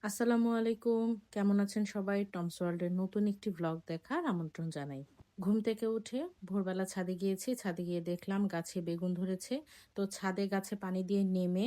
আসসালামু আলাইকুম। কেমন আছেন সবাই? টমস ওয়ার্ল্ডের নতুন একটি ভ্লগ দেখার আমন্ত্রণ জানাই। ঘুম থেকে উঠে ভোরবেলা ছাদে গিয়েছি। ছাদে গিয়ে দেখলাম গাছে বেগুন ধরেছে। তো ছাদে গাছে পানি দিয়ে নেমে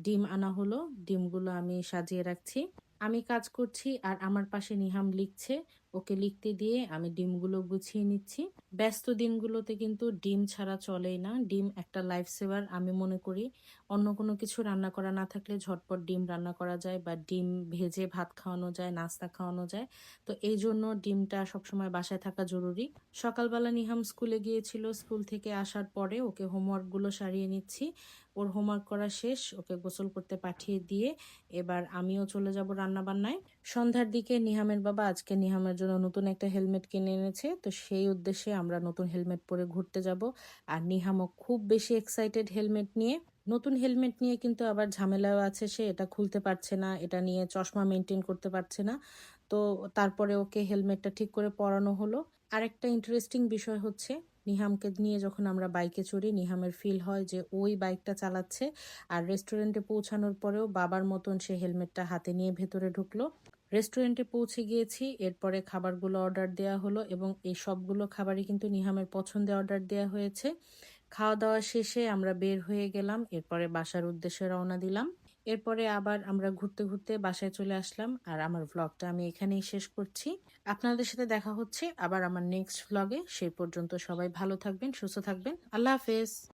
ডিম আনা হলো। ডিমগুলো আমি সাজিয়ে রাখছি। আমি কাজ করছি আর আমার পাশে নিহাম লিখছে। ওকে লিখতে দিয়ে আমি ডিমগুলো গুছিয়ে নিচ্ছি। ব্যস্ত দিনগুলোতে কিন্তু ডিম ছাড়া চলেই না। ডিম একটা লাইফ সেভার আমি মনে করি। অন্য কোনো কিছু রান্না করা না থাকলে ঝটপট ডিম রান্না করা যায় বা ডিম ভেজে ভাত খাওয়ানো যায়, নাস্তা খাওয়ানো যায়। তো এইজন্য ডিমটা সবসময় বাসায় থাকা জরুরি। সকালবেলা নিহাম স্কুলে গিয়েছিল। স্কুল থেকে আসার পরে ওকে হোমওয়ার্কগুলো সারিয়ে নিচ্ছি। ওর হোমওয়ার্ক করা শেষ। ওকে গোসল করতে পাঠিয়ে দিয়ে এবার আমিও চলে যাব রান্নাবান্নায়। সন্ধ্যার দিকে নিহামের বাবা আজকে নিহামের জন্য নতুন একটা হেলমেট কিনে এনেছে। তো সেই উদ্দেশ্যে আমরা নতুন হেলমেট পরে ঘুরতে যাব। আর নিহামও খুব বেশি এক্সাইটেড হেলমেট নিয়ে। নতুন হেলমেট নিয়ে কিন্তু আবার ঝামেলাও আছে, সে এটা খুলতে পারছে না, এটা নিয়ে চশমা মেনটেন করতে পারছে না। তো তারপরে ওকে হেলমেটটা ঠিক করে পরানো হলো। আরেকটা ইন্টারেস্টিং বিষয় হচ্ছে, নিহামকে নিয়ে যখন আমরা বাইকে চড়ি নিহামের ফিল হয় যে ওই বাইকটা চালাচ্ছে। আর রেস্টুরেন্টে পৌঁছানোর পরেও বাবার মতন সে হেলমেটটা হাতে নিয়ে ভেতরে ঢুকলো। রেস্টুরেন্টে পৌঁছে গিয়েছি, এরপরে খাবারগুলো অর্ডার দেওয়া হলো এবং এই সবগুলো খাবারই কিন্তু নিহামের পছন্দে অর্ডার দেওয়া হয়েছে। খাওয়া দাওয়া শেষে আমরা বের হয়ে গেলাম, এরপরে বাসার উদ্দেশ্যে রওনা দিলাম। এরপরে আবার আমরা ঘুরতে ঘুরতে বাসায় চলে আসলাম আর আমার ভ্লগটা আমি এখানেই শেষ করছি। আপনাদের সাথে দেখা হচ্ছে আবার আমার নেক্সট ভ্লগে। সেই পর্যন্ত সবাই ভালো থাকবেন, সুস্থ থাকবেন। আল্লাহ হাফেজ।